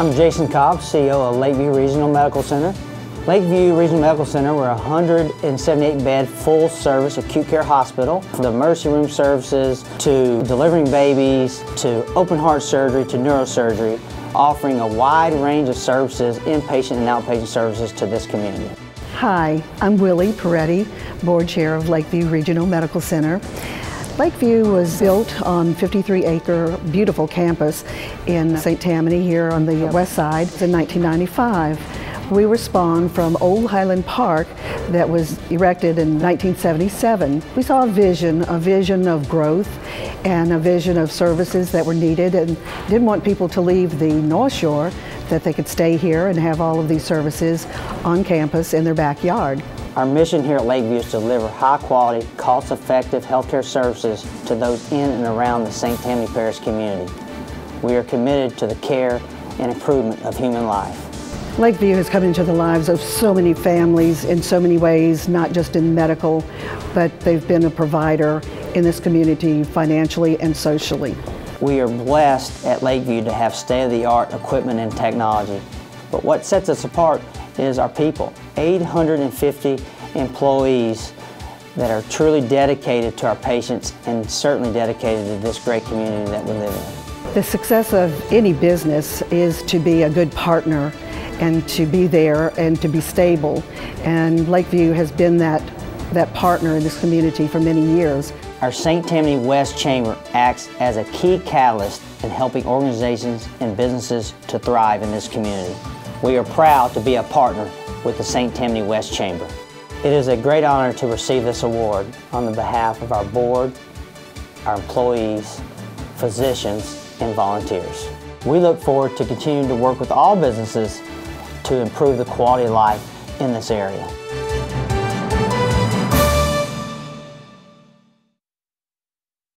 I'm Jason Cobb, CEO of Lakeview Regional Medical Center. Lakeview Regional Medical Center, we're a 178-bed full-service acute care hospital. From the emergency room services to delivering babies to open heart surgery to neurosurgery, offering a wide range of services, inpatient and outpatient services to this community. Hi, I'm Willie Peretti, Board Chair of Lakeview Regional Medical Center. Lakeview was built on 53-acre beautiful campus in St. Tammany here on the west side in 1995. We were spawned from Old Highland Park that was erected in 1977. We saw a vision of growth and a vision of services that were needed, and didn't want people to leave the North Shore, that they could stay here and have all of these services on campus in their backyard. Our mission here at Lakeview is to deliver high-quality, cost-effective healthcare services to those in and around the St. Tammany Parish community. We are committed to the care and improvement of human life. Lakeview has come into the lives of so many families in so many ways, not just in medical, but they've been a provider in this community financially and socially. We are blessed at Lakeview to have state-of-the-art equipment and technology, but what sets us apart is our people. 850 employees that are truly dedicated to our patients and certainly dedicated to this great community that we live in. The success of any business is to be a good partner and to be there and to be stable. And Lakeview has been that partner in this community for many years. Our St. Tammany West Chamber acts as a key catalyst in helping organizations and businesses to thrive in this community. We are proud to be a partner with the St. Tammany West Chamber. It is a great honor to receive this award on the behalf of our board, our employees, physicians, and volunteers. We look forward to continuing to work with all businesses to improve the quality of life in this area.